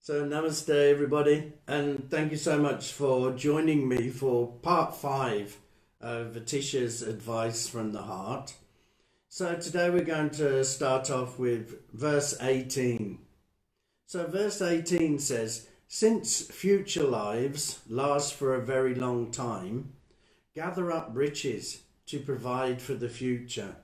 So, namaste, everybody, and thank you so much for joining me for part 5 of Atisha's Advice from the Heart. So, today we're going to start off with verse 18. So, verse 18 says, "Since future lives last for a very long time, gather up riches to provide for the future."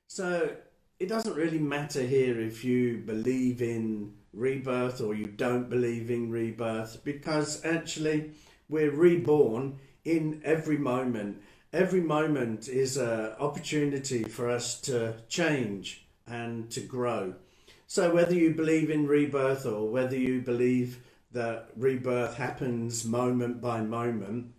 So, it doesn't really matter here if you believe in rebirth or you don't believe in rebirth, because actually we're reborn in every moment. Every moment is an opportunity for us to change and to grow. So whether you believe in rebirth or whether you believe that rebirth happens moment by moment,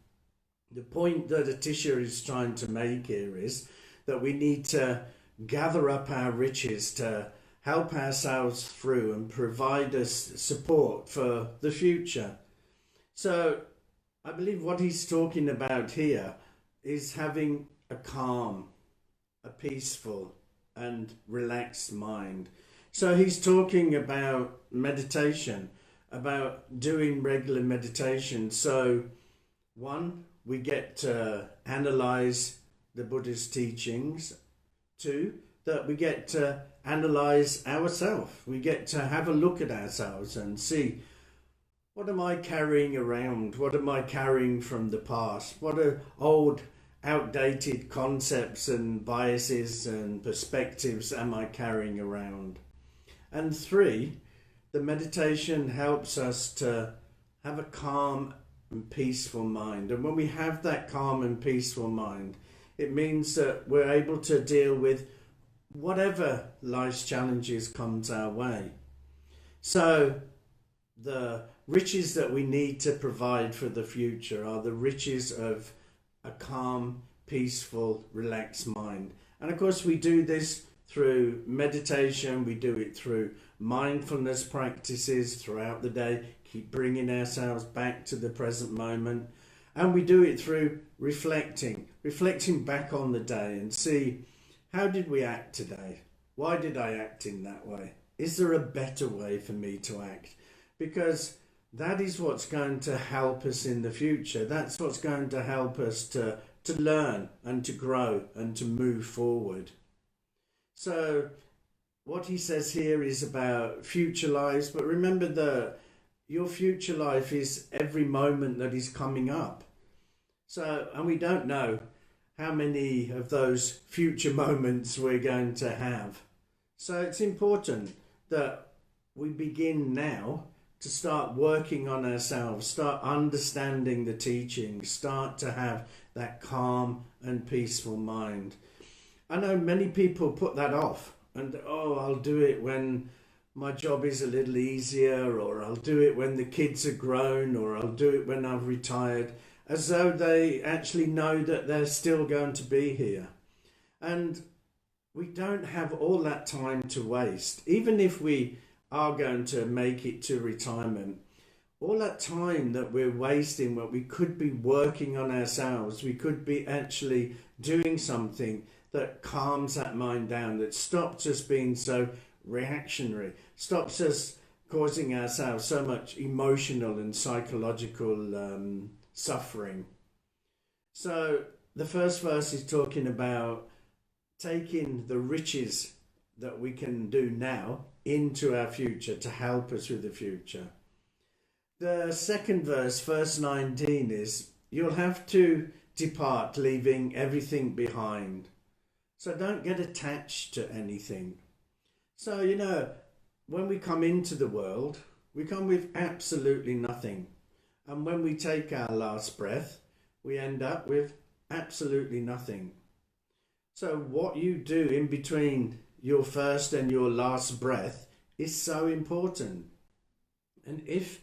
the point that Atisha is trying to make here is that we need to gather up our riches to help ourselves through and provide us support for the future. So I believe what he's talking about here is having a calm, a peaceful and relaxed mind. So he's talking about meditation, about doing regular meditation. So one, we get to analyze the Buddha's teachings. Two, that we get to analyze ourselves. We get to have a look at ourselves and see, what am I carrying around? What am I carrying from the past? What are old, outdated concepts and biases and perspectives am I carrying around? And three, the meditation helps us to have a calm and peaceful mind. And when we have that calm and peaceful mind, it means that we're able to deal with whatever life's challenges comes our way. So the riches that we need to provide for the future are the riches of a calm, peaceful, relaxed mind. And of course we do this through meditation, we do it through mindfulness practices throughout the day, keep bringing ourselves back to the present moment. And we do it through reflecting back on the day and see, how did we act today? Why did I act in that way? Is there a better way for me to act? Because that is what's going to help us in the future. That's what's going to help us to learn and to grow and to move forward. So what he says here is about future lives, but remember that your future life is every moment that is coming up. So, and we don't know how many of those future moments we're going to have. So it's important that we begin now to start working on ourselves, start understanding the teaching, start to have that calm and peaceful mind. I know many people put that off and, I'll do it when my job is a little easier, or I'll do it when the kids are grown, or I'll do it when I've retired, as though they actually know that they're still going to be here. And we don't have all that time to waste. Even if we are going to make it to retirement, all that time that we're wasting, what we could be working on ourselves, we could be actually doing something that calms that mind down, that stops us being so reactionary, stops us causing ourselves so much emotional and psychological suffering. So the first verse is talking about taking the riches that we can do now into our future to help us with the future. The second verse, verse 19, is you'll have to depart, leaving everything behind. So don't get attached to anything. So, when we come into the world, we come with absolutely nothing. And when we take our last breath, we end up with absolutely nothing. So what you do in between your first and your last breath is so important. And if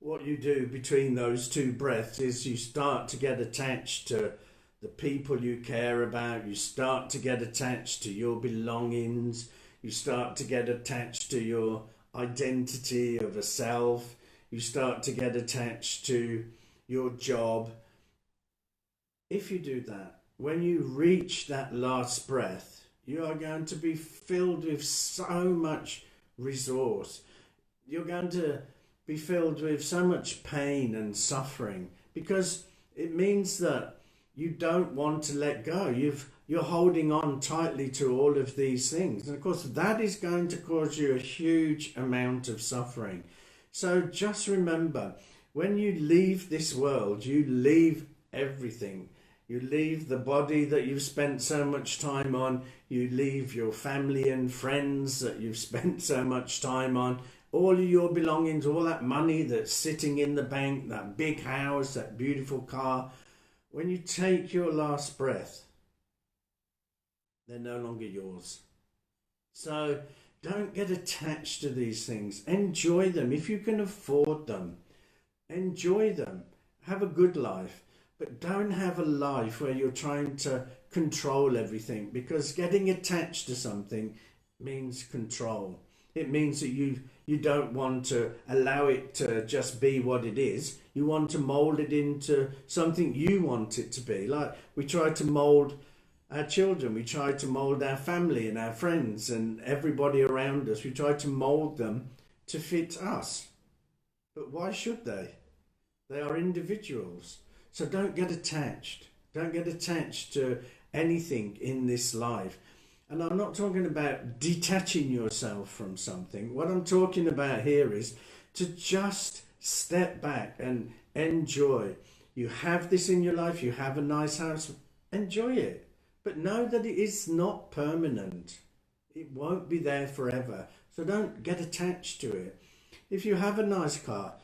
what you do between those two breaths is you start to get attached to the people you care about, you start to get attached to your belongings, you start to get attached to your identity of a self, you start to get attached to your job. If you do that, when you reach that last breath, you are going to be filled with so much resource. You're going to be filled with so much pain and suffering, because it means that you don't want to let go. You're holding on tightly to all of these things. And of course, that is going to cause you a huge amount of suffering. So just remember, when you leave this world, you leave everything. You leave the body that you've spent so much time on. You leave your family and friends that you've spent so much time on. All of your belongings, all that money that's sitting in the bank, that big house, that beautiful car. When you take your last breath, they're no longer yours. So don't get attached to these things. Enjoy them. If you can afford them, enjoy them. Have a good life. But don't have a life where you're trying to control everything, because getting attached to something means control. It means that you don't want to allow it to just be what it is. You want to mold it into something you want it to be. Like we try to mold our children, we try to mold our family and our friends and everybody around us. We try to mold them to fit us. But why should they? They are individuals. So don't get attached. Don't get attached to anything in this life. And I'm not talking about detaching yourself from something. What I'm talking about here is to just step back and enjoy. You have this in your life, you have a nice house, enjoy it. But know that it is not permanent. It won't be there forever. So don't get attached to it. If you have a nice car,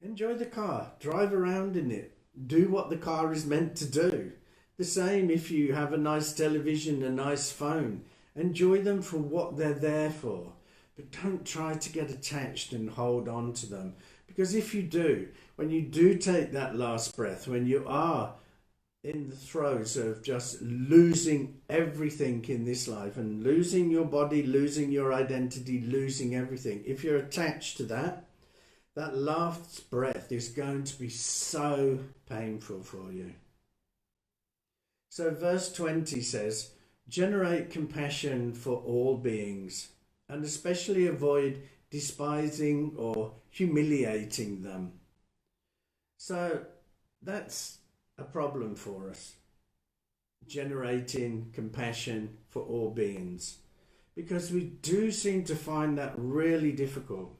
enjoy the car, drive around in it, do what the car is meant to do. The same if you have a nice television, a nice phone. Enjoy them for what they're there for. But don't try to get attached and hold on to them. Because if you do, when you do take that last breath, when you are in the throes of just losing everything in this life and losing your body, losing your identity, losing everything, if you're attached to that, that last breath is going to be so painful for you. So verse 20 says, generate compassion for all beings, and especially avoid despising or humiliating them. So that's a problem for us, generating compassion for all beings, because we do seem to find that really difficult.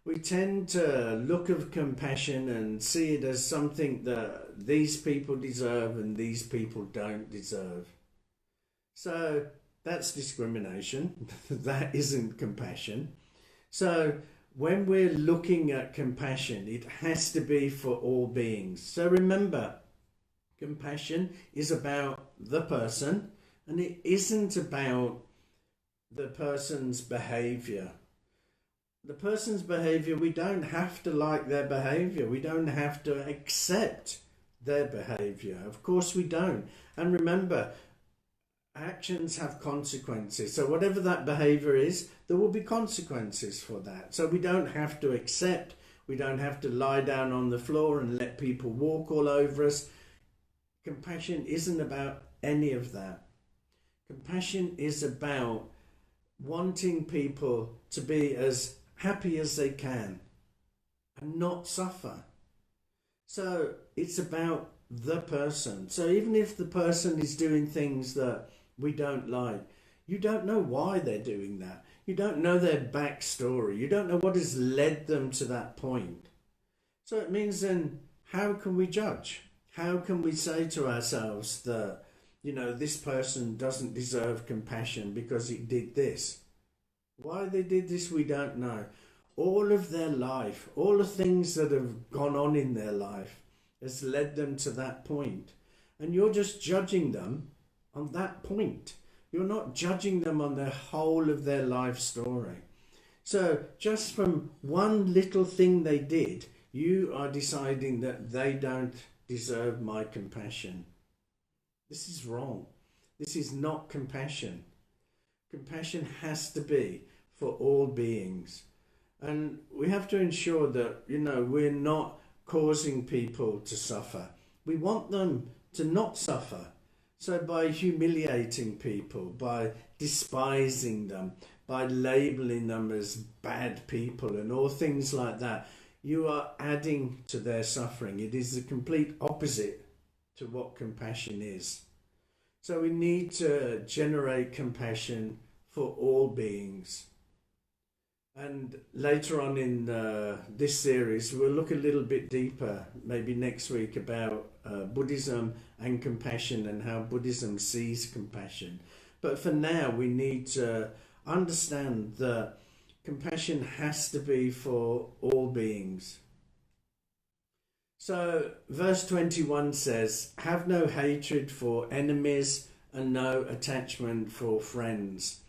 We tend to look at compassion and see it as something that these people deserve and these people don't deserve. So that's discrimination. That isn't compassion. So when we're looking at compassion, it has to be for all beings. So remember, compassion is about the person, and it isn't about the person's behavior. The person's behavior, we don't have to like their behavior. We don't have to accept their behavior. Of course we don't. And remember, actions have consequences. So whatever that behavior is, there will be consequences for that. So we don't have to accept. We don't have to lie down on the floor and let people walk all over us. Compassion isn't about any of that. Compassion is about wanting people to be as happy as they can and not suffer. So it's about the person. So even if the person is doing things that we don't like, you don't know why they're doing that. You don't know their backstory. You don't know what has led them to that point. So it means then, how can we judge? How can we say to ourselves that, this person doesn't deserve compassion because he did this? Why they did this, we don't know. All of their life, all the things that have gone on in their life has led them to that point. And you're just judging them on that point. You're not judging them on the whole of their life story. So just from one little thing they did, you are deciding that they don't deserve my compassion. This is wrong. This is not compassion. Compassion has to be for all beings. And we have to ensure that, we're not causing people to suffer. We want them to not suffer. So by humiliating people, by despising them, by labeling them as bad people and all things like that, you are adding to their suffering. It is the complete opposite to what compassion is. So we need to generate compassion for all beings. And later on in this series, we'll look a little bit deeper, maybe next week, about Buddhism and compassion and how Buddhism sees compassion. But for now, we need to understand that compassion has to be for all beings. So verse 21 says, "Have no hatred for enemies and no attachment for friends."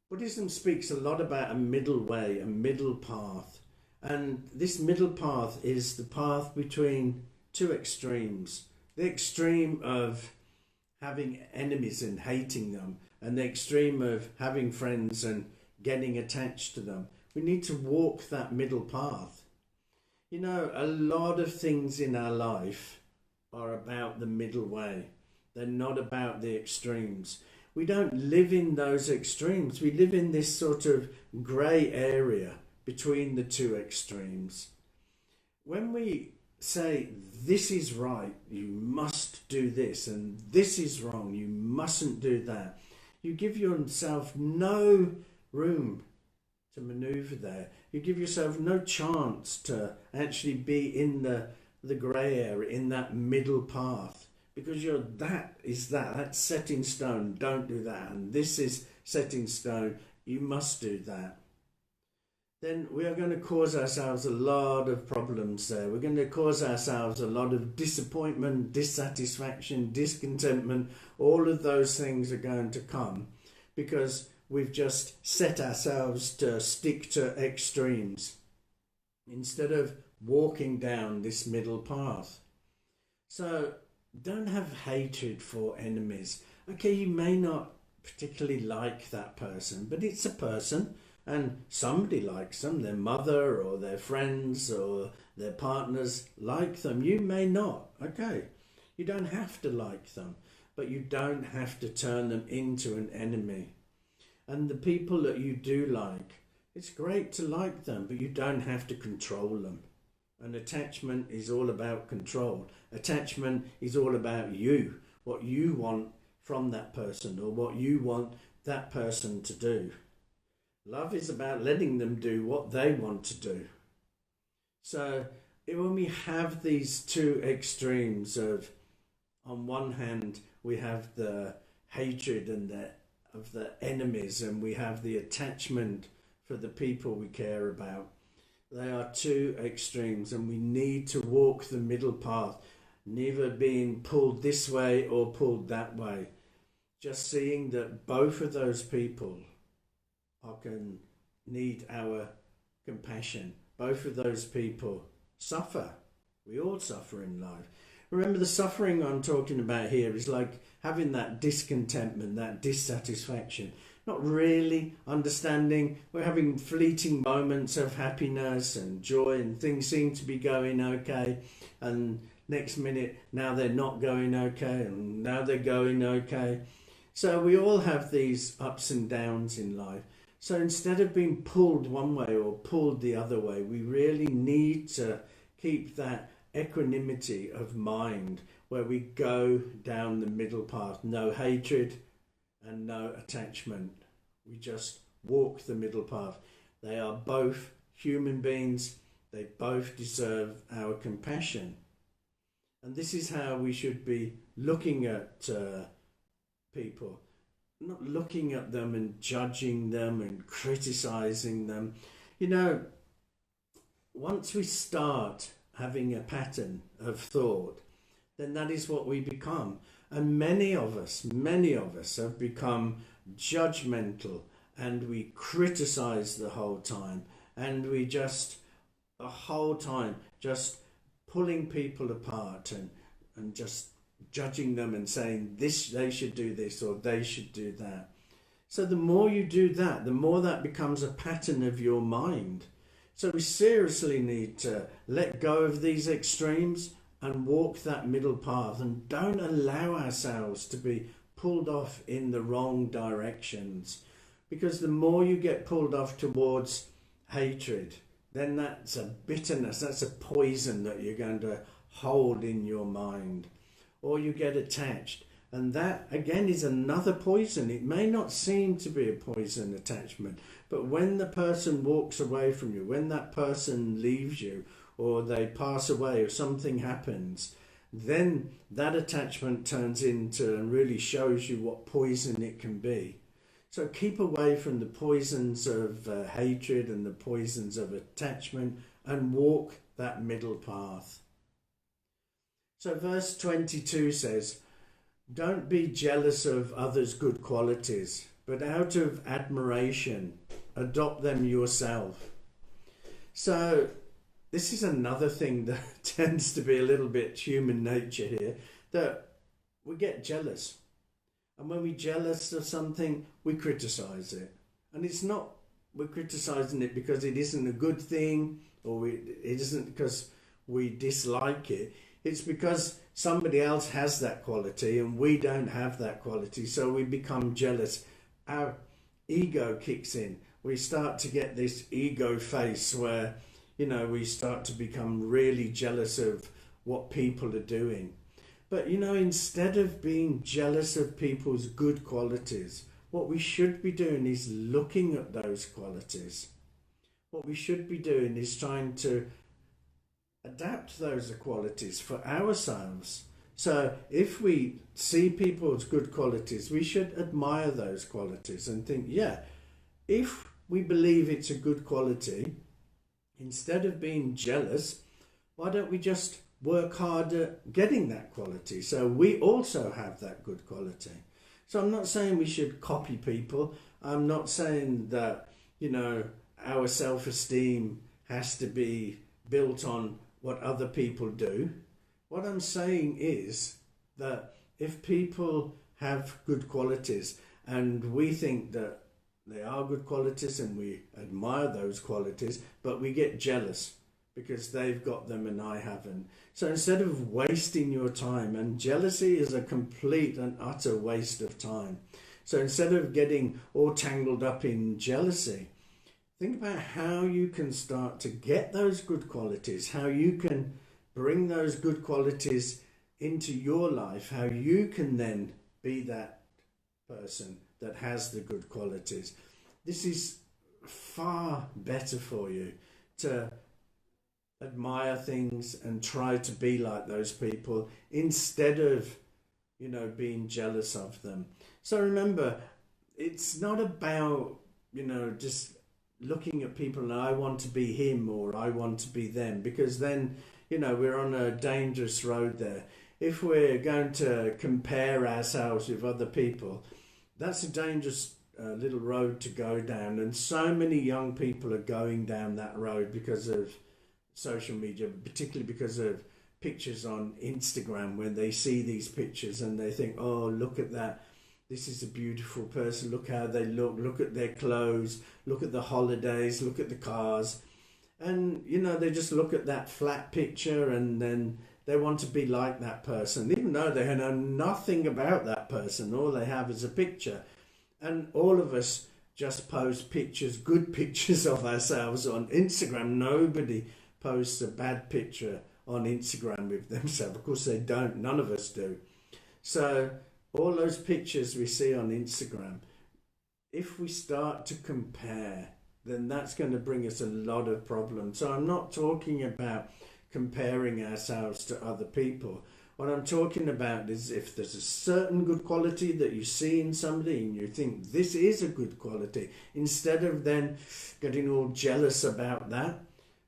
Buddhism speaks a lot about a middle way, a middle path. And this middle path is the path between two extremes. The extreme of having enemies and hating them, and the extreme of having friends and getting attached to them. We need to walk that middle path. You know, a lot of things in our life are about the middle way. They're not about the extremes. We don't live in those extremes. We live in this sort of grey area between the two extremes. When we say, this is right, you must do this, and this is wrong, you mustn't do that, you give yourself no room to maneuver there. You give yourself no chance to actually be in the grey area, in that middle path. Because that's set in stone, don't do that, and this is set in stone, you must do that. Then we are going to cause ourselves a lot of problems there. We're going to cause ourselves a lot of disappointment, dissatisfaction, discontentment. All of those things are going to come because we've just set ourselves to stick to extremes instead of walking down this middle path. So don't have hatred for enemies. Okay, you may not particularly like that person, but it's a person and somebody likes them. Their mother or their friends or their partners like them. You may not. Okay, you don't have to like them, but you don't have to turn them into an enemy. And the people that you do like, it's great to like them, but you don't have to control them. And attachment is all about control. Attachment is all about you, what you want from that person or what you want that person to do. Love is about letting them do what they want to do. So when we have these two extremes of, on one hand, we have the hatred and of the enemies, and we have the attachment for the people we care about. They are two extremes, and we need to walk the middle path, neither being pulled this way or pulled that way. Just seeing that both of those people can need our compassion. Both of those people suffer. We all suffer in life. Remember, the suffering I'm talking about here is like having that discontentment, that dissatisfaction, not really understanding. We're having fleeting moments of happiness and joy and things seem to be going okay, and next minute now they're not going okay, and now they're going okay. So we all have these ups and downs in life. So instead of being pulled one way or pulled the other way, we really need to keep that equanimity of mind where we go down the middle path. No hatred and no attachment. We just walk the middle path. They are both human beings. They both deserve our compassion. And this is how we should be looking at people. Not looking at them and judging them and criticizing them. You know, once we start having a pattern of thought, then that is what we become. And many of us have become judgmental, and we criticize the whole time, and we just the whole time just pulling people apart and just judging them and saying this, they should do this or they should do that. So the more you do that, the more that becomes a pattern of your mind. So we seriously need to let go of these extremes and walk that middle path, and don't allow ourselves to be pulled off in the wrong directions. because the more you get pulled off towards hatred, then that's a bitterness, that's a poison that you're going to hold in your mind. Or you get attached, and that again is another poison. It may not seem to be a poison attachment, but when the person walks away from you, when that person leaves you, or they pass away, or something happens, then that attachment turns into and really shows you what poison it can be. So keep away from the poisons of hatred and the poisons of attachment, and walk that middle path. So verse 22 says, don't be jealous of others' good qualities, but out of admiration, adopt them yourself. So this is another thing that tends to be a little bit human nature here, that we get jealous. And when we're jealous of something, we criticize it. And it's not, we're criticizing it because it isn't a good thing, or it isn't because we dislike it. It's because somebody else has that quality and we don't have that quality. So we become jealous. Our ego kicks in. We start to get this ego face where, we start to become really jealous of what people are doing. But, instead of being jealous of people's good qualities, what we should be doing is looking at those qualities. What we should be doing is trying to adapt those qualities for ourselves. So if we see people's good qualities, we should admire those qualities and think, yeah, if we believe it's a good quality, instead of being jealous, why don't we just work hard at getting that quality so we also have that good quality? So I'm not saying we should copy people. I'm not saying that, our self-esteem has to be built on what other people do. What I'm saying is that if people have good qualities and we think that they are good qualities and we admire those qualities, but we get jealous because they've got them and I haven't. So instead of wasting your time, and jealousy is a complete and utter waste of time. So instead of getting all tangled up in jealousy, think about how you can start to get those good qualities, how you can bring those good qualities into your life, how you can then be that person that has the good qualities. This is far better for you to admire things and try to be like those people instead of, being jealous of them. So remember, it's not about, just looking at people and I want to be him or I want to be them, because then, we're on a dangerous road there. If we're going to compare ourselves with other people, that's a dangerous little road to go down. And so many young people are going down that road because of social media, particularly because of pictures on Instagram, when they see these pictures and they think, oh, look at that. This is a beautiful person. Look how they look at their clothes, look at the holidays, look at the cars. And, they just look at that flat picture and then they want to be like that person, even though they know nothing about that person. All they have is a picture. And all of us just post pictures, good pictures of ourselves on Instagram. Nobody posts a bad picture on Instagram with themselves. Of course they don't. None of us do. So all those pictures we see on Instagram, if we start to compare, then that's going to bring us a lot of problems. So I'm not talking about comparing ourselves to other people. What I'm talking about is if there's a certain good quality that you see in somebody and you think this is a good quality, instead of then getting all jealous about that,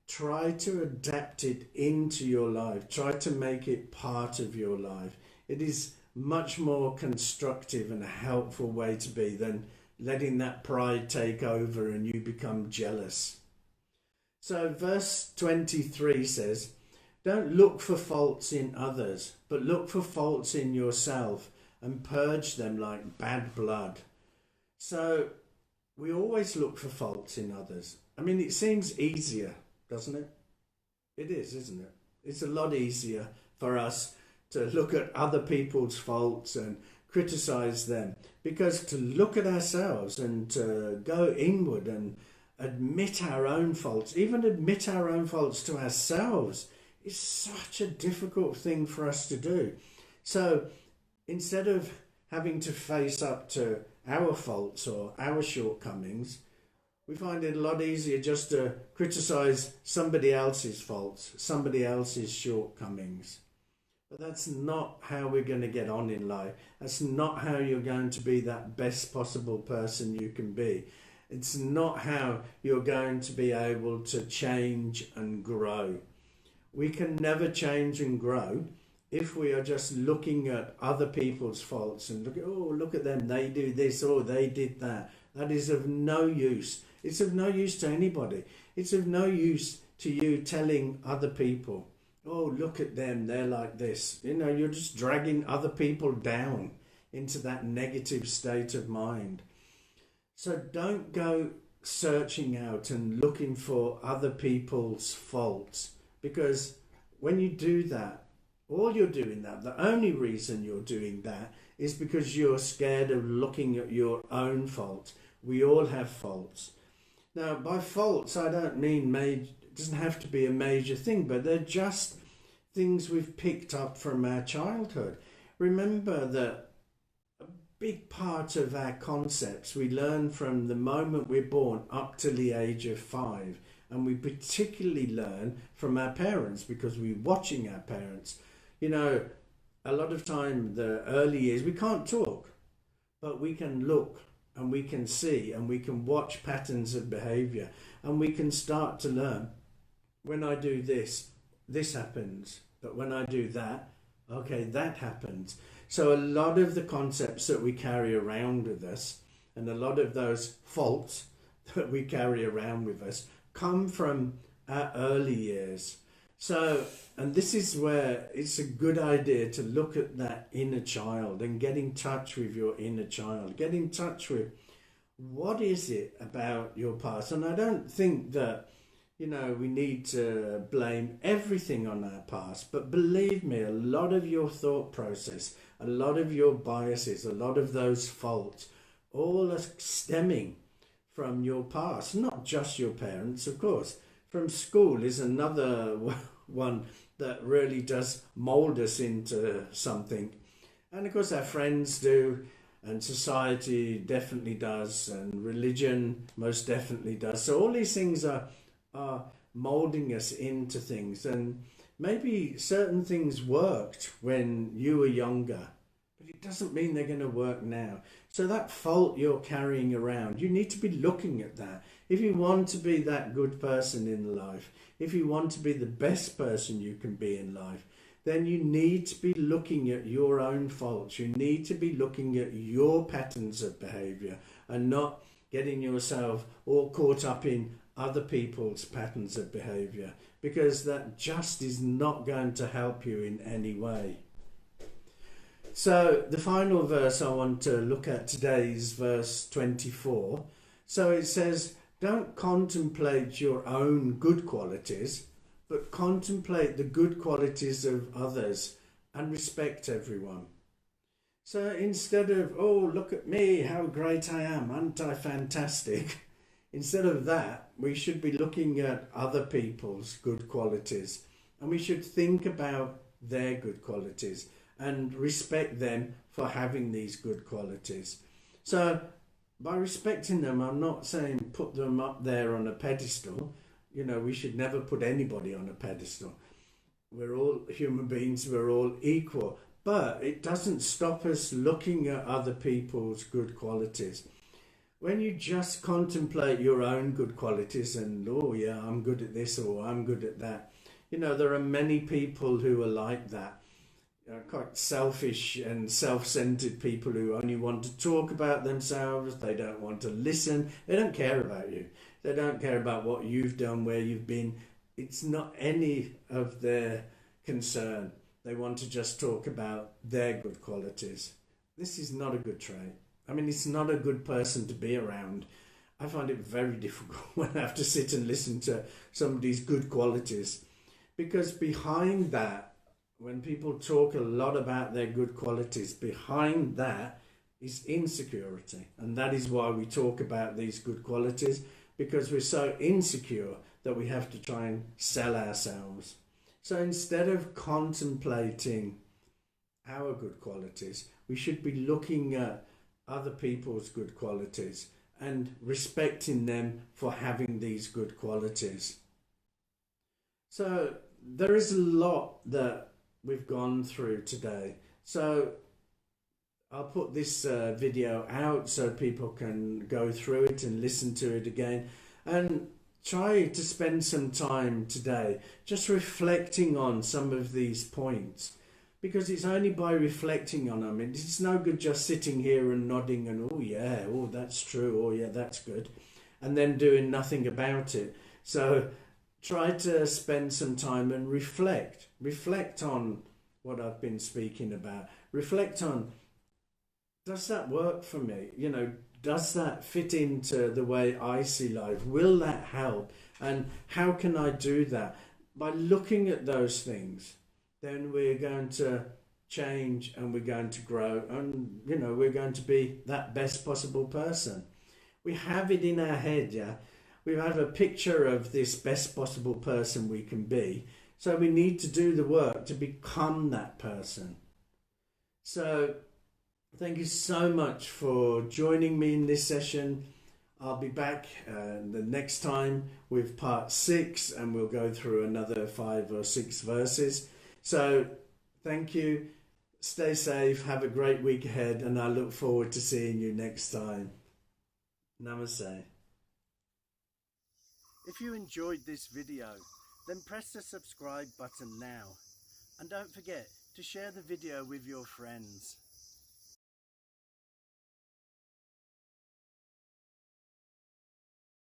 try to adapt it into your life. Try to make it part of your life. It is much more constructive and a helpful way to be than letting that pride take over and you become jealous. So verse 23 says, don't look for faults in others, but look for faults in yourself and purge them like bad blood. So we always look for faults in others. I mean, it seems easier, doesn't it? It is, isn't it? It's a lot easier for us to look at other people's faults and criticize them, because to look at ourselves and to go inward and admit our own faults, even admit our own faults to ourselves, is such a difficult thing for us to do. So instead of having to face up to our faults or our shortcomings, we find it a lot easier just to criticize somebody else's faults, somebody else's shortcomings. But that's not how we're going to get on in life. That's not how you're going to be that best possible person you can be. It's not how you're going to be able to change and grow. We can never change and grow if we are just looking at other people's faults and look at them, they do this or they did that. That is of no use. It's of no use to anybody. It's of no use to you telling other people, oh, look at them, they're like this. You know, you're just dragging other people down into that negative state of mind. So don't go searching out and looking for other people's faults, because when you do that, all you're doing that, the only reason you're doing that is because you're scared of looking at your own fault. We all have faults. Now, by faults, I don't mean it doesn't have to be a major thing, but they're just things we've picked up from our childhood. Remember that a big part of our concepts we learn from the moment we're born up to the age of 5. And we particularly learn from our parents because we're watching our parents. You know, a lot of time, the early years, we can't talk, but we can look and we can see and we can watch patterns of behavior, and we can start to learn, when I do this, this happens, but when I do that, okay, that happens. So a lot of the concepts that we carry around with us, and a lot of those faults that we carry around with us, come from our early years. So, and this is where it's a good idea to look at that inner child and get in touch with your inner child. Get in touch with what is it about your past. And I don't think that, you know, we need to blame everything on our past. But believe me, a lot of your thought process, a lot of your biases, a lot of those faults, all are stemming from your past. Not just your parents, of course. From school is another one that really does mold us into something. And of course our friends do, and society definitely does, and religion most definitely does. So all these things are molding us into things. And maybe certain things worked when you were younger, but it doesn't mean they're going to work now. So that fault you're carrying around, you need to be looking at that. If you want to be that good person in life, if you want to be the best person you can be in life, then you need to be looking at your own faults. You need to be looking at your patterns of behavior and not getting yourself all caught up in other people's patterns of behavior, because that just is not going to help you in any way. So the final verse I want to look at today is verse 24. So it says, don't contemplate your own good qualities, but contemplate the good qualities of others and respect everyone. So instead of, oh, look at me, how great I am, aren't I fantastic? Instead of that, we should be looking at other people's good qualities, and we should think about their good qualities and respect them for having these good qualities. So by respecting them, I'm not saying put them up there on a pedestal. You know, we should never put anybody on a pedestal. We're all human beings, we're all equal. But it doesn't stop us looking at other people's good qualities. When you just contemplate your own good qualities and, oh yeah, I'm good at this or I'm good at that. You know, there are many people who are like that. Quite selfish and self-centered people who only want to talk about themselves. They don't want to listen. They don't care about you. They don't care about what you've done, where you've been. It's not any of their concern. They want to just talk about their good qualities. This is not a good trait. I mean, it's not a good person to be around. I find it very difficult when I have to sit and listen to somebody's good qualities, because behind that when people talk a lot about their good qualities, behind that is insecurity. And that is why we talk about these good qualities, because we're so insecure that we have to try and sell ourselves. So instead of contemplating our good qualities, we should be looking at other people's good qualities and respecting them for having these good qualities. So there is a lot that we've gone through today. So I'll put this video out so people can go through it and listen to it again, and try to spend some time today just reflecting on some of these points, because it's only by reflecting on them. It's no good just sitting here and nodding and oh yeah, oh that's true, oh yeah, that's good, and then doing nothing about it. So try to spend some time and reflect on what I've been speaking about. Reflect on, does that work for me? You know, does that fit into the way I see life? Will that help? And how can I do that? By looking at those things, then we're going to change and we're going to grow, and you know, we're going to be that best possible person. We have it in our head, yeah. We have a picture of this best possible person we can be. So we need to do the work to become that person. So thank you so much for joining me in this session. I'll be back the next time with part 6, and we'll go through another 5 or 6 verses. So thank you. Stay safe. Have a great week ahead, and I look forward to seeing you next time. Namaste. If you enjoyed this video, then press the subscribe button now. And don't forget to share the video with your friends.